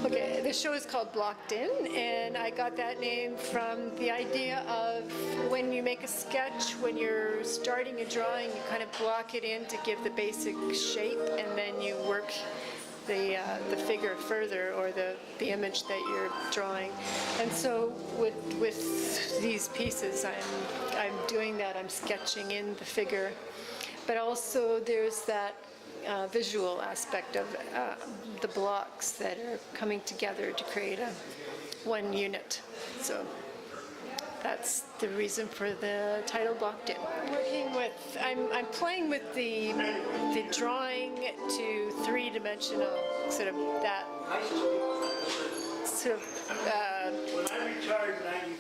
Okay, the show is called Blocked In, and I got that name from the idea of when you make a sketch, when you're starting a drawing, you kind of block it in to give the basic shape, and then you work the figure further, or the image that you're drawing. And so with these pieces, I'm doing that. I'm sketching in the figure, but also there's that visual aspect of the blocks that are coming together to create one unit. So that's the reason for the title Blocked In. I'm playing with the drawing to three-dimensional, sort of that sort of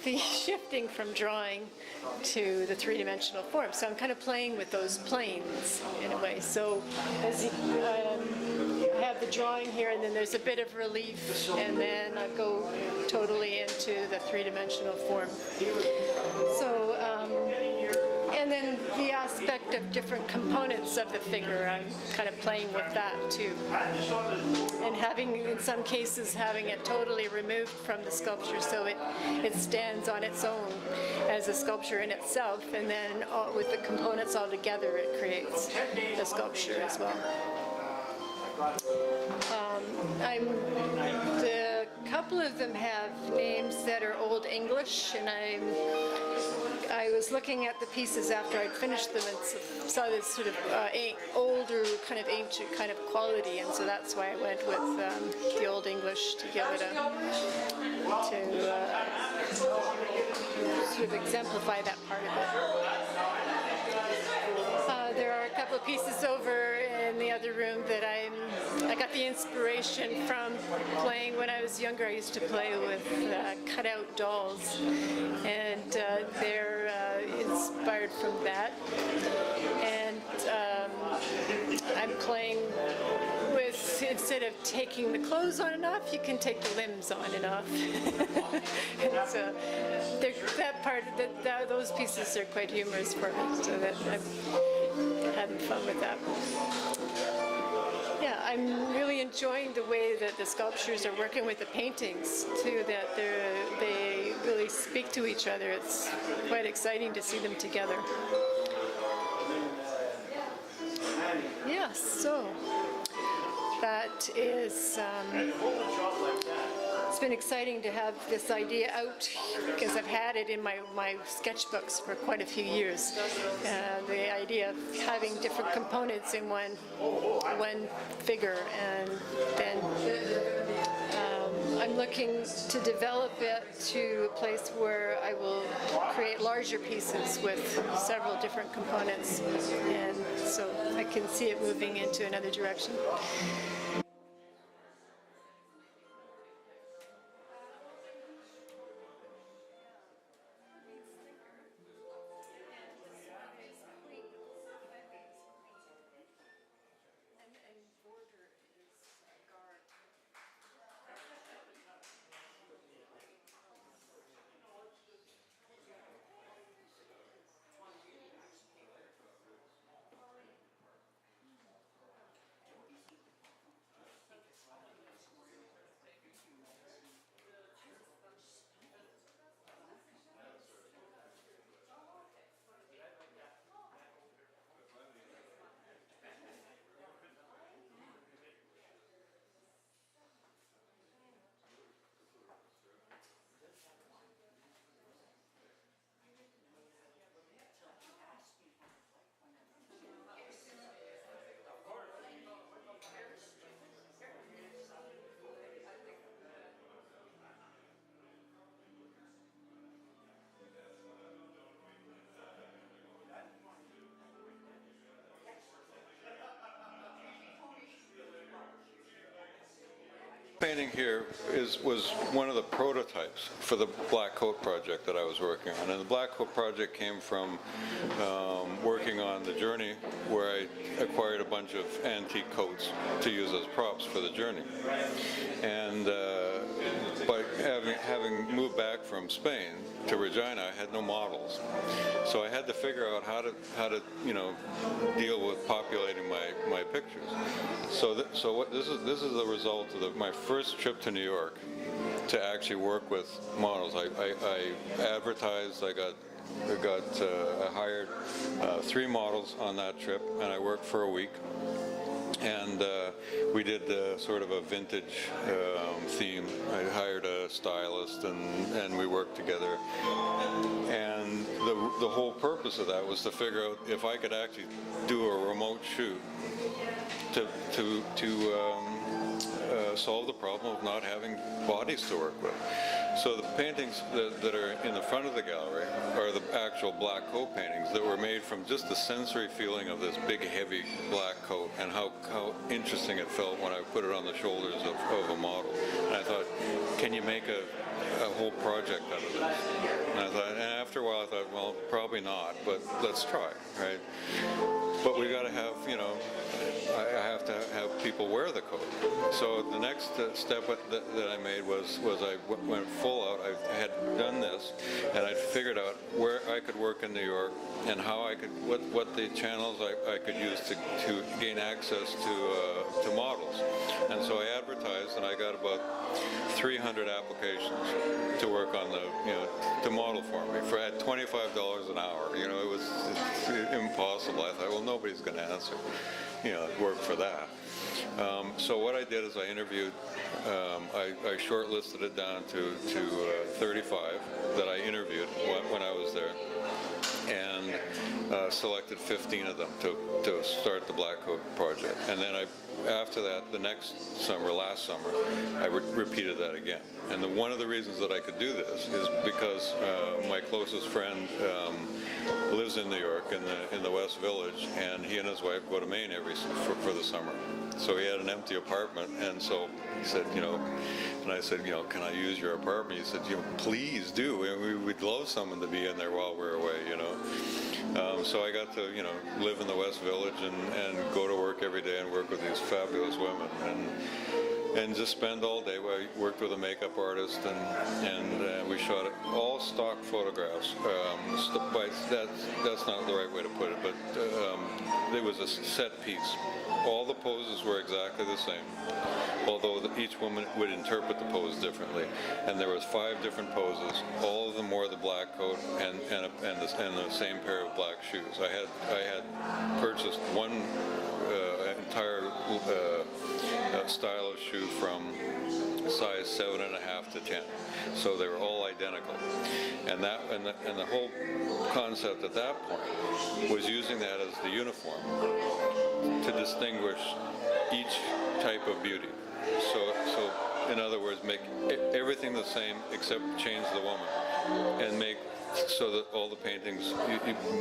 the shifting from drawing to the three-dimensional form. So I'm kind of playing with those planes in a way. So as I have the drawing here, and then there's a bit of relief, and then I go totally into the three-dimensional form. So, and then the aspect of different components of the figure, I'm kind of playing with that too. And having, in some cases, having it totally removed from the sculpture, so it stands on its own as a sculpture in itself, and then with the components all together, it creates the sculpture as well. A couple of them have names that are Old English, and I was looking at the pieces after I'd finished them and saw this sort of older, kind of ancient kind of quality, and so that's why I went with the Old English to give it sort of exemplify that part of it. There are a couple of pieces over in the other room that I got the inspiration from playing when I was younger. I used to play with cutout dolls, and they're inspired from that. And I'm playing with, instead of taking the clothes on and off, you can take the limbs on and off. And so that part, those pieces are quite humorous for me, so that I'm having fun with that. Yeah, I'm really enjoying the way that the sculptures are working with the paintings too, that they really speak to each other. It's quite exciting to see them together. Yeah, so that is, it's been exciting to have this idea out, because I've had it in my sketchbooks for quite a few years. The idea of having different components in one figure, and then I'm looking to develop it to a place where I will create larger pieces with several different components, and so I can see it moving into another direction. Painting here was one of the prototypes for the Black Coat project that I was working on, and the Black Coat project came from working on the Journey, where I acquired a bunch of antique coats to use as props for the Journey. And but having moved back from Spain to Regina, I had no models, so I had to figure out how to deal with populating my pictures. So this is the result of my first trip to New York to actually work with models. I advertised. I hired 3 models on that trip, and I worked for a week. And we did sort of a vintage theme. I hired a stylist, and we worked together. And the whole purpose of that was to figure out if I could actually do a remote shoot to solve the problem of not having bodies to work with. So the paintings that are in the front of the gallery are the actual black coat paintings that were made from just the sensory feeling of this big, heavy black coat, and how interesting it felt when I put it on the shoulders of a model. And I thought, can you make a whole project out of this? And after a while I thought, well, probably not, but let's try, right? But we got to have, I have to have people wear the coat. So the next step that I made was I went full out. I had done this, and I'd figured out where I could work in New York and how I could, what the channels I could use to gain access to models. And so I advertised, and I got about 300 applications to work on to model for me at $25 an hour. It's impossible. I thought, well, nobody's going to answer, work for that. So what I did is I interviewed, I shortlisted it down to 35 that I interviewed when I was there, and selected 15 of them to start the Black Coat project. And then after that, the next summer, last summer, I repeated that again. And one of the reasons that I could do this is because my closest friend lives in New York in the West Village, and he and his wife go to Maine for the summer. So he had an empty apartment, and so he said, and I said, can I use your apartment? He said, please do. We'd love someone to be in there while we're away, So I got to, live in the West Village and go to work every day and work with these fabulous women, and just spend all day. I worked with a makeup artist, and we shot all stock photographs. That's not the right way to put it, but it was a set piece. All the poses were exactly the same, although each woman would interpret the pose differently. And there was 5 different poses. All of them wore the black coat and the same pair of black shoes. I had purchased one entire style of shoe from size 7.5 to 10. So they were all identical. And the whole concept at that point was using that as the uniform to distinguish each type of beauty. So in other words, make everything the same except change the woman, and make so that all the paintings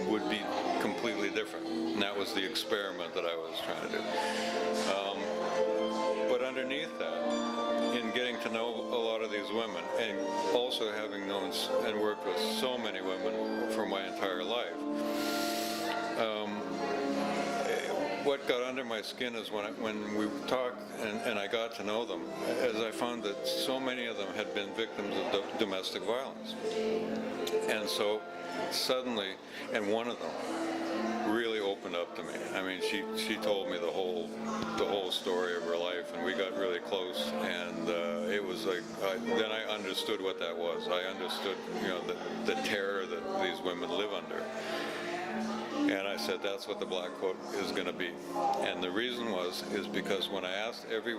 would be completely different. And that was the experiment that I was trying to do. But underneath that, in getting to know a lot of these women, and also having known and worked with so many women for my entire life, what got under my skin is when we talked and I got to know them, as I found that so many of them had been victims of domestic violence. And so suddenly, and one of them really opened up to me. I mean, she told me the whole story of her life, and we got really close, and it was like, then I understood what that was. I understood, the terror that these women live under. And I said, that's what the black coat is going to be. And the reason is because when I asked every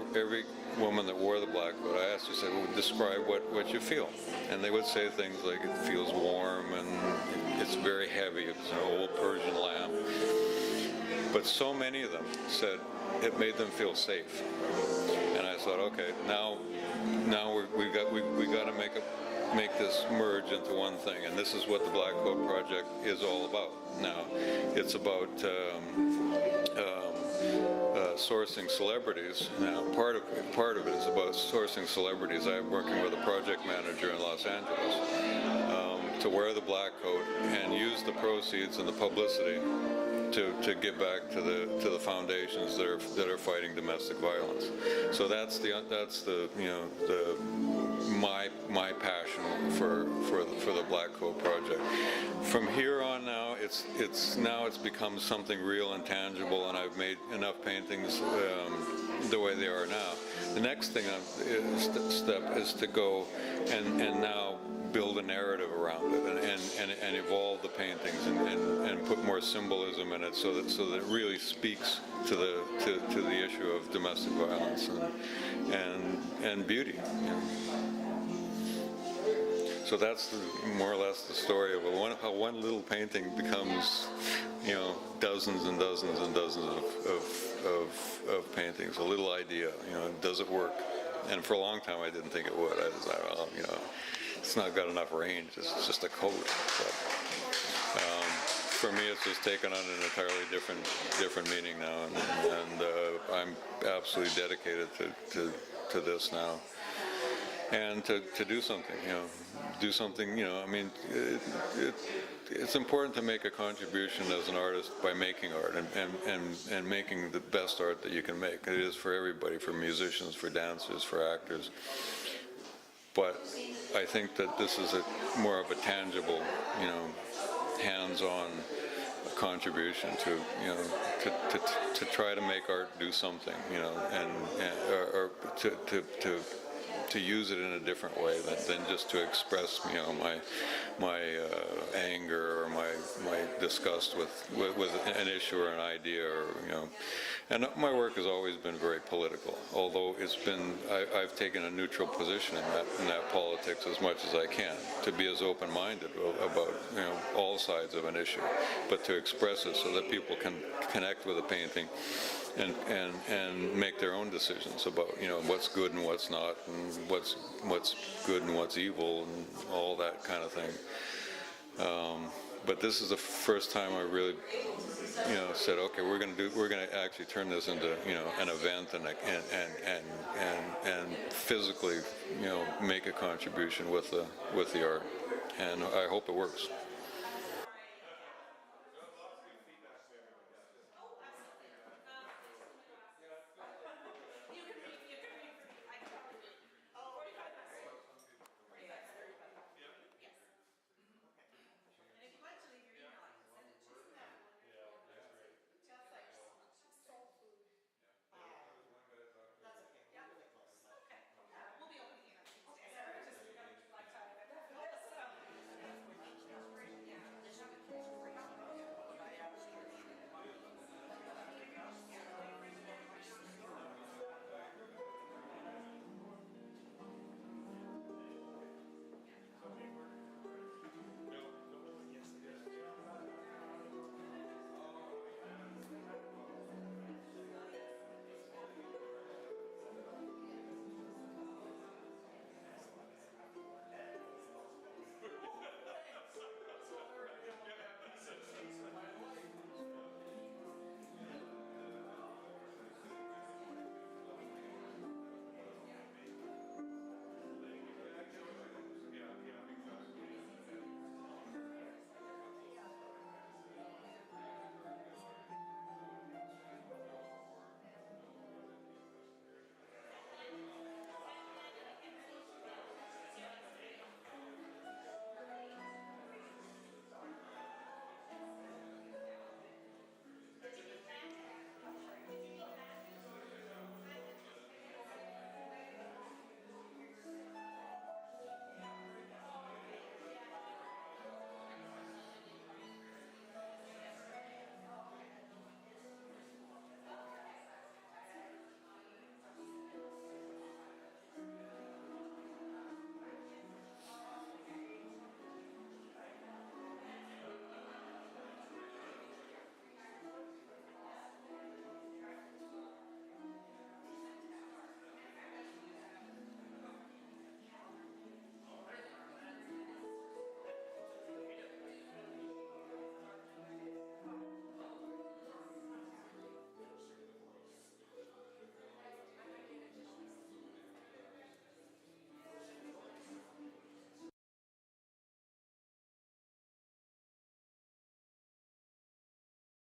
woman that wore the black coat, I asked her, said, well, describe what you feel. And they would say things like, it feels warm, and it's very heavy, it's an old Persian lamb. But so many of them said it made them feel safe. And I thought, okay, now we got to make this merge into one thing, and this is what the Black Coat Project is all about. Now, it's about sourcing celebrities. Now, part of it is about sourcing celebrities. I'm working with a project manager in Los Angeles to wear the black coat and use the proceeds and the publicity to give back to the foundations that are fighting domestic violence. So that's my passion for the Black Coat Project. From here on now, it's become something real and tangible, and I've made enough paintings the way they are now the next thing step is to go and now build a narrative around it and evolve the paintings and put more symbolism in it so that it really speaks to the issue of domestic violence and beauty. You know. So that's more or less the story of how one little painting becomes, you know, dozens and dozens and dozens of paintings. A little idea, you know, does it work? And for a long time, I didn't think it would. I just thought, well, you know, it's not got enough range. It's just a coat. But for me, it's just taken on an entirely different meaning now, and I'm absolutely dedicated to this now. And to do something, you know, you know, I mean, it's important to make a contribution as an artist by making art and making the best art that you can make. It is for everybody, for musicians, for dancers, for actors. But I think that this is more of a tangible, you know, hands-on contribution to, you know, to try to make art do something, you know, or to use it in a different way than just to express, you know, my anger or my disgust with an issue or an idea, or, you know. And my work has always been very political, although I've taken a neutral position in that politics as much as I can, to be as open-minded about, you know, all sides of an issue, but to express it so that people can connect with a painting and make their own decisions about, you know, what's good and what's not, and what's good and what's evil, and all that kind of thing. But this is the first time I really, you know, said, okay, we're going to actually turn this into, you know, an event and physically, you know, make a contribution with the art, and I hope it works.